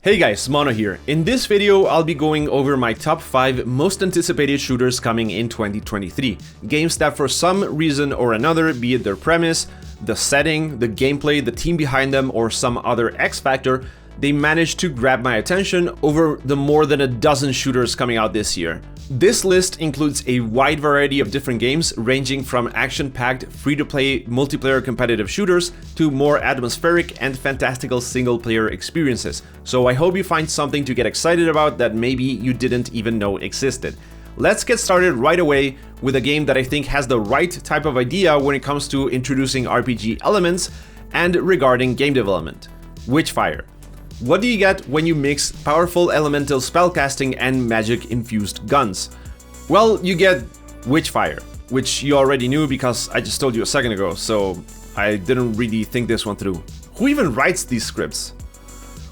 Hey guys, Mono here. In this video, I'll be going over my top 5 most anticipated shooters coming in 2023. Games that for some reason or another, be it their premise, the setting, the gameplay, the team behind them, or some other X factor, they managed to grab my attention over the more than a dozen shooters coming out this year. This list includes a wide variety of different games, ranging from action-packed, free-to-play, multiplayer competitive shooters to more atmospheric and fantastical single-player experiences. So I hope you find something to get excited about that maybe you didn't even know existed. Let's get started right away with a game that I think has the right type of idea when it comes to introducing RPG elements and regarding game development. Witchfire. What do you get when you mix powerful elemental spellcasting and magic-infused guns? Well, you get Witchfire, which you already knew because I just told you a second ago, so I didn't really think this one through. Who even writes these scripts?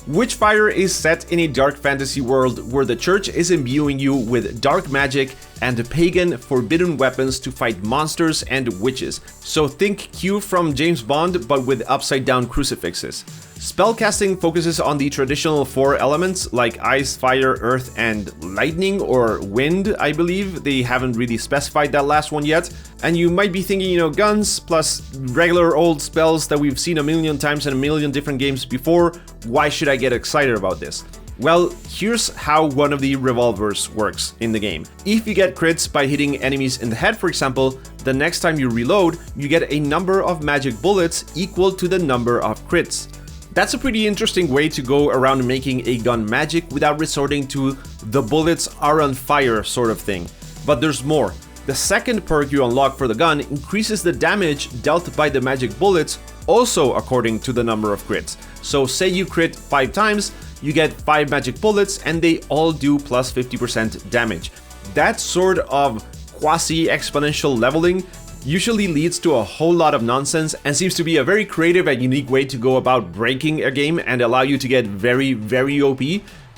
Witchfire is set in a dark fantasy world where the church is imbuing you with dark magic and pagan forbidden weapons to fight monsters and witches. So think Q from James Bond, but with upside down crucifixes. Spellcasting focuses on the traditional 4 elements like ice, fire, earth, and lightning, or wind, I believe. They haven't really specified that last one yet. And you might be thinking, guns plus regular old spells that we've seen a million times in a million different games before. Why should I get excited about this? Well, here's how one of the revolvers works in the game. If you get crits by hitting enemies in the head, for example, the next time you reload, you get a number of magic bullets equal to the number of crits. That's a pretty interesting way to go around making a gun magic without resorting to the bullets are on fire sort of thing. But there's more. The second perk you unlock for the gun increases the damage dealt by the magic bullets, also according to the number of crits. So say you crit 5 times, you get 5 magic bullets and they all do plus 50% damage. That sort of quasi-exponential leveling usually leads to a whole lot of nonsense and seems to be a very creative and unique way to go about breaking a game and allow you to get very OP,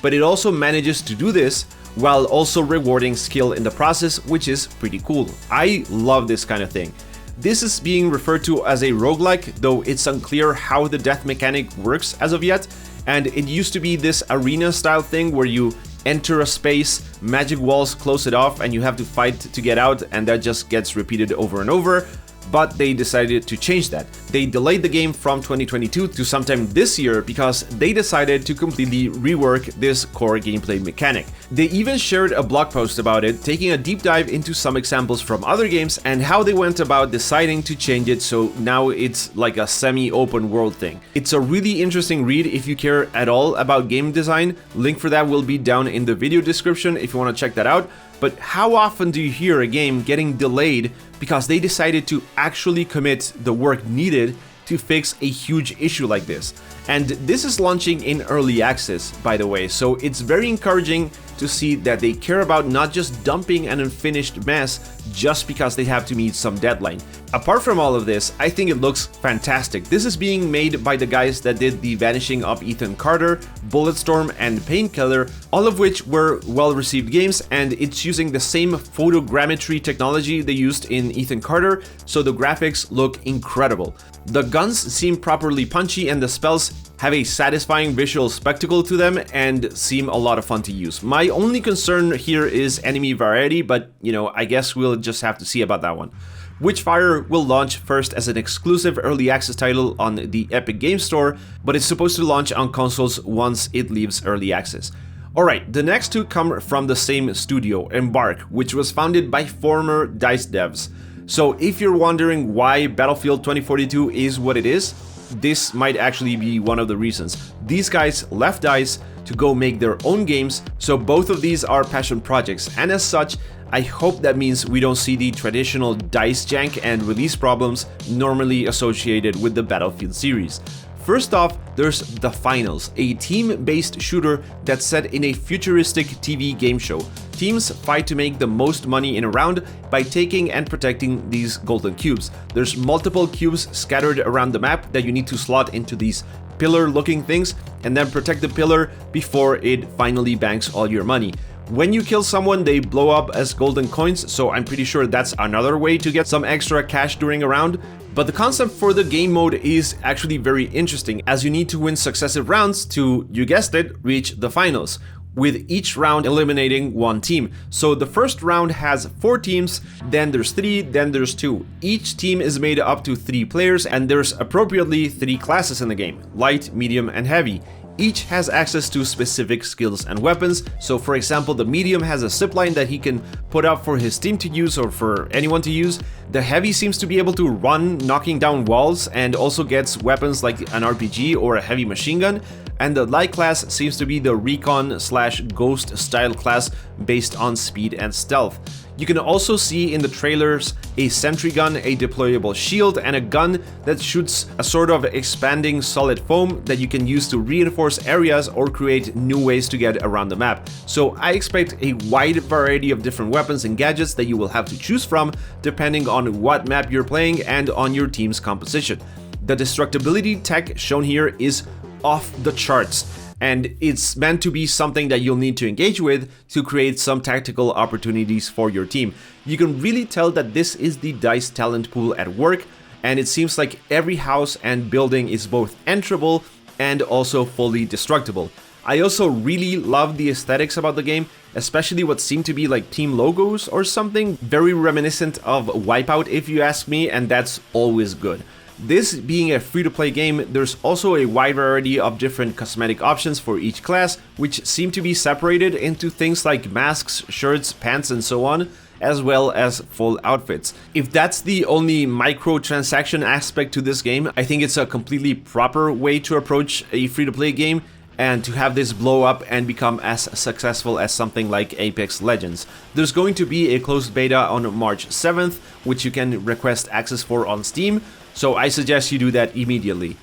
but it also manages to do this while also rewarding skill in the process, which is pretty cool. I love this kind of thing. This is being referred to as a roguelike, though it's unclear how the death mechanic works as of yet, and it used to be this arena style thing where you enter a space, magic walls close it off, and you have to fight to get out, and that just gets repeated over and over. But they decided to change that. They delayed the game from 2022 to sometime this year because they decided to completely rework this core gameplay mechanic. They even shared a blog post about it, taking a deep dive into some examples from other games and how they went about deciding to change it so now it's like a semi-open world thing. It's a really interesting read if you care at all about game design. Link for that will be down in the video description if you want to check that out. But how often do you hear a game getting delayed because they decided to actually commit the work needed to fix a huge issue like this? And this is launching in early access, by the way, so it's very encouraging to see that they care about not just dumping an unfinished mess just because they have to meet some deadline. Apart from all of this, I think it looks fantastic. This is being made by the guys that did The Vanishing of Ethan Carter, Bulletstorm, and Painkiller, all of which were well-received games, and it's using the same photogrammetry technology they used in Ethan Carter, so the graphics look incredible. The guns seem properly punchy and the spells have a satisfying visual spectacle to them and seem a lot of fun to use. My only concern here is enemy variety, but I guess we'll just have to see about that one. Witchfire will launch first as an exclusive early access title on the Epic Games Store, but it's supposed to launch on consoles once it leaves early access. Alright, the next two come from the same studio, Embark, which was founded by former DICE devs. So if you're wondering why Battlefield 2042 is what it is, this might actually be one of the reasons. These guys left DICE to go make their own games, so both of these are passion projects, and as such, I hope that means we don't see the traditional DICE jank and release problems normally associated with the Battlefield series. First off, there's The Finals, a team-based shooter that's set in a futuristic TV game show. Teams fight to make the most money in a round by taking and protecting these golden cubes. There's multiple cubes scattered around the map that you need to slot into these pillar-looking things and then protect the pillar before it finally banks all your money. When you kill someone, they blow up as golden coins, so I'm pretty sure that's another way to get some extra cash during a round. But the concept for the game mode is actually very interesting, as you need to win successive rounds to, you guessed it, reach the finals, with each round eliminating one team. So the first round has 4 teams, then there's 3, then there's 2. Each team is made up to 3 players, and there's appropriately 3 classes in the game: light, medium, and heavy. Each has access to specific skills and weapons. So for example, the medium has a zipline that he can put up for his team to use or for anyone to use. The heavy seems to be able to run, knocking down walls, and also gets weapons like an RPG or a heavy machine gun. And the light class seems to be the recon/ghost style class based on speed and stealth. You can also see in the trailers a sentry gun, a deployable shield, and a gun that shoots a sort of expanding solid foam that you can use to reinforce areas or create new ways to get around the map. So I expect a wide variety of different weapons and gadgets that you will have to choose from depending on what map you're playing and on your team's composition. The destructibility tech shown here is off the charts, and it's meant to be something that you'll need to engage with to create some tactical opportunities for your team. You can really tell that this is the DICE talent pool at work, and it seems like every house and building is both enterable and also fully destructible. I also really love the aesthetics about the game, especially what seem to be like team logos or something, very reminiscent of Wipeout if you ask me, and that's always good. This being a free-to-play game, there's also a wide variety of different cosmetic options for each class, which seem to be separated into things like masks, shirts, pants, and so on, as well as full outfits. If that's the only microtransaction aspect to this game, I think it's a completely proper way to approach a free-to-play game, and to have this blow up and become as successful as something like Apex Legends. There's going to be a closed beta on March 7th, which you can request access for on Steam, so I suggest you do that immediately.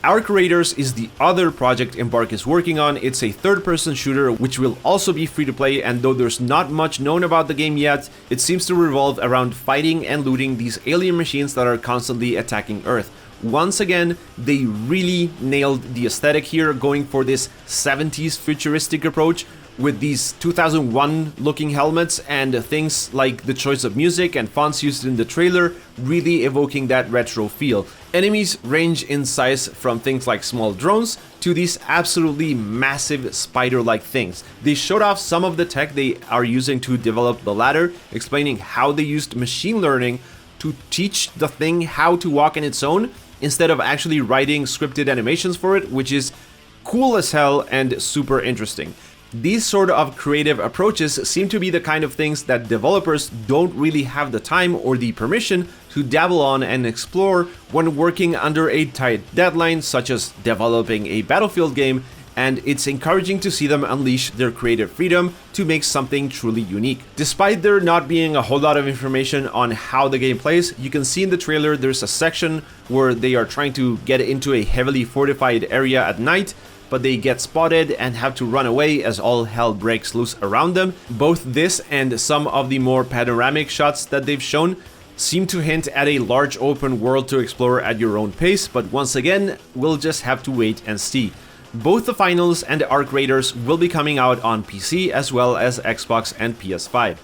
Our Creators is the other project Embark is working on. It's a third-person shooter which will also be free to play, and though there's not much known about the game yet, it seems to revolve around fighting and looting these alien machines that are constantly attacking Earth. Once again, they really nailed the aesthetic here, going for this 70s futuristic approach with these 2001 looking helmets and things like the choice of music and fonts used in the trailer, really evoking that retro feel. Enemies range in size from things like small drones to these absolutely massive spider-like things. They showed off some of the tech they are using to develop the ladder, explaining how they used machine learning to teach the thing how to walk on its own, instead of actually writing scripted animations for it, which is cool as hell and super interesting. These sort of creative approaches seem to be the kind of things that developers don't really have the time or the permission to dabble on and explore when working under a tight deadline, such as developing a Battlefield game, and it's encouraging to see them unleash their creative freedom to make something truly unique. Despite there not being a whole lot of information on how the game plays, you can see in the trailer there's a section where they are trying to get into a heavily fortified area at night, but they get spotted and have to run away as all hell breaks loose around them. Both this and some of the more panoramic shots that they've shown seem to hint at a large open world to explore at your own pace, but once again, we'll just have to wait and see. Both the finals and the Arc Raiders will be coming out on PC as well as Xbox and PS5.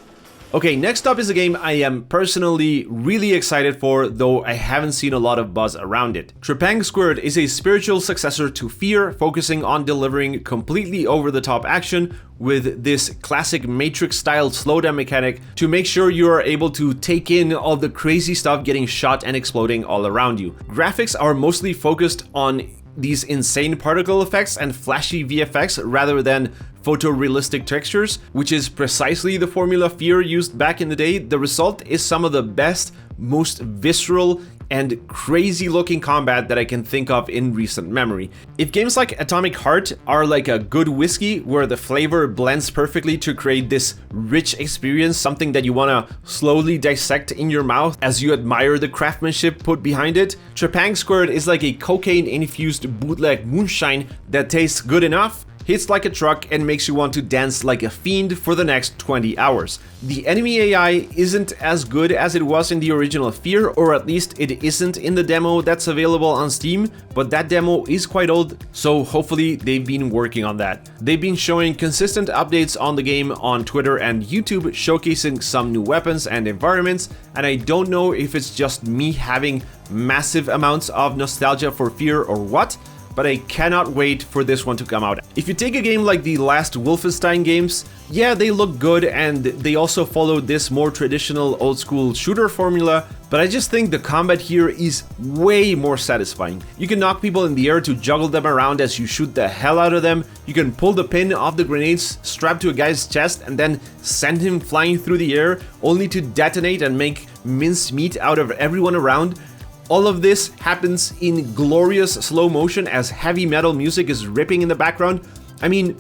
Okay, next up is a game I am personally really excited for, though I haven't seen a lot of buzz around it. Trepang Squared is a spiritual successor to Fear, focusing on delivering completely over-the-top action with this classic Matrix-style slowdown mechanic to make sure you are able to take in all the crazy stuff getting shot and exploding all around you. Graphics are mostly focused on these insane particle effects and flashy VFX rather than photorealistic textures, which is precisely the formula Fear used back in the day. The result is some of the best, most visceral and crazy looking combat that I can think of in recent memory. If games like Atomic Heart are like a good whiskey where the flavor blends perfectly to create this rich experience, something that you want to slowly dissect in your mouth as you admire the craftsmanship put behind it, Trepang Squared is like a cocaine-infused bootleg moonshine that tastes good enough hits like a truck and makes you want to dance like a fiend for the next 20 hours. The enemy AI isn't as good as it was in the original Fear, or at least it isn't in the demo that's available on Steam, but that demo is quite old, so hopefully they've been working on that. They've been showing consistent updates on the game on Twitter and YouTube, showcasing some new weapons and environments, and I don't know if it's just me having massive amounts of nostalgia for Fear or what, but I cannot wait for this one to come out. If you take a game like the last Wolfenstein games, yeah, they look good and they also follow this more traditional old school shooter formula, but I just think the combat here is way more satisfying. You can knock people in the air to juggle them around as you shoot the hell out of them. You can pull the pin off the grenades strapped to a guy's chest and then send him flying through the air, only to detonate and make mincemeat out of everyone around. All of this happens in glorious slow motion as heavy metal music is ripping in the background. I mean,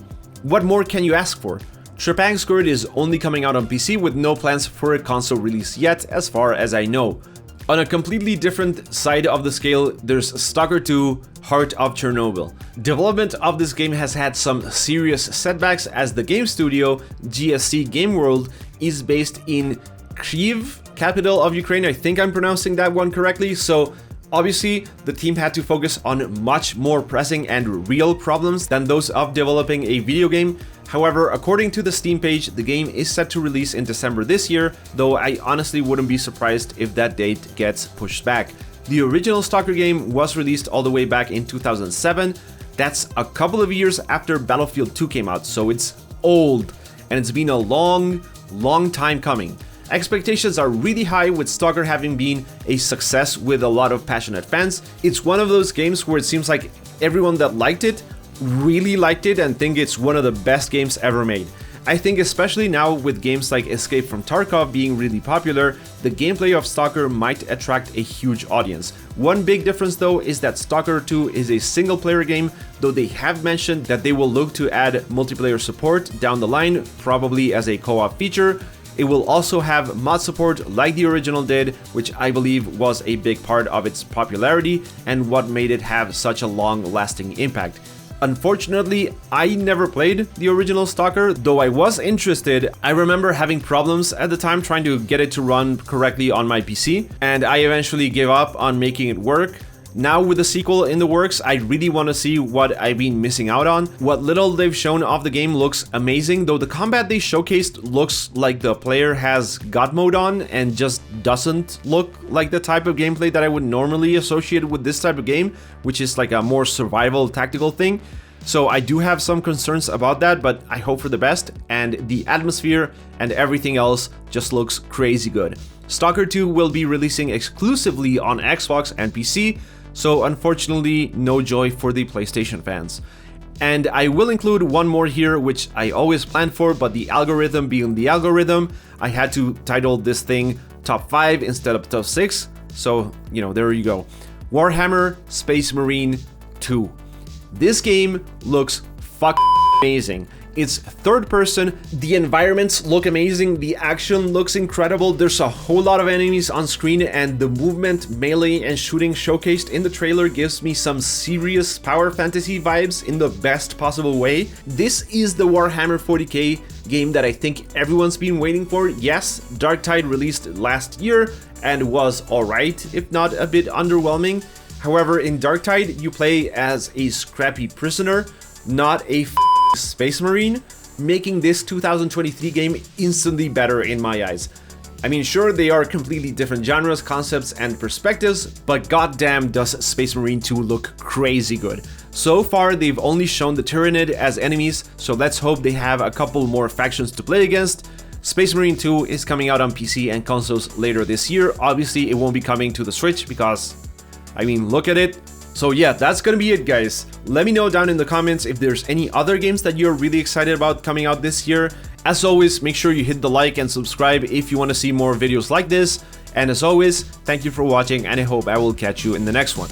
what more can you ask for? Trepang Squared is only coming out on PC with no plans for a console release yet, as far as I know. On a completely different side of the scale, there's Stalker 2: Heart of Chernobyl. Development of this game has had some serious setbacks as the game studio, GSC Game World, is based in Kyiv, capital of Ukraine. I think I'm pronouncing that one correctly. So obviously the team had to focus on much more pressing and real problems than those of developing a video game. However, according to the Steam page, the game is set to release in December this year, though I honestly wouldn't be surprised if that date gets pushed back. The original Stalker game was released all the way back in 2007. That's a couple of years after Battlefield 2 came out, so it's old, and it's been a long time coming. Expectations are really high, with Stalker having been a success with a lot of passionate fans. It's one of those games where it seems like everyone that liked it really liked it and think it's one of the best games ever made. I think especially now with games like Escape from Tarkov being really popular, the gameplay of Stalker might attract a huge audience. One big difference though is that Stalker 2 is a single player game, though they have mentioned that they will look to add multiplayer support down the line, probably as a co-op feature. It will also have mod support like the original did, which I believe was a big part of its popularity and what made it have such a long-lasting impact. Unfortunately, I never played the original Stalker, though I was interested. I remember having problems at the time trying to get it to run correctly on my PC, and I eventually gave up on making it work. Now with the sequel in the works, I really want to see what I've been missing out on. What little they've shown of the game looks amazing, though the combat they showcased looks like the player has God mode on and just doesn't look like the type of gameplay that I would normally associate with this type of game, which is like a more survival tactical thing. So I do have some concerns about that, but I hope for the best, and the atmosphere and everything else just looks crazy good. Stalker 2 will be releasing exclusively on Xbox and PC, so unfortunately no joy for the PlayStation fans. And I will include one more here, which I always planned for, but the algorithm being the algorithm, I had to title this thing Top 5 instead of Top 6, so you know, there you go. Warhammer Space Marine 2. This game looks amazing. It's third person, the environments look amazing, the action looks incredible, there's a whole lot of enemies on screen, and the movement, melee, and shooting showcased in the trailer gives me some serious power fantasy vibes in the best possible way. This is the Warhammer 40k game that I think everyone's been waiting for. Yes, Darktide released last year and was alright, if not a bit underwhelming. However, in Darktide, you play as a scrappy prisoner, not a Space Marine, making this 2023 game instantly better in my eyes. I mean, sure, they are completely different genres, concepts, and perspectives, but goddamn does Space Marine 2 look crazy good. So far, they've only shown the Tyranid as enemies, so let's hope they have a couple more factions to play against. Space Marine 2 is coming out on PC and consoles later this year. Obviously, it won't be coming to the Switch because, I mean, look at it. So yeah, that's gonna be it, guys. Let me know down in the comments if there's any other games that you're really excited about coming out this year. As always, make sure you hit the like and subscribe if you want to see more videos like this. And as always, thank you for watching, and I hope I will catch you in the next one.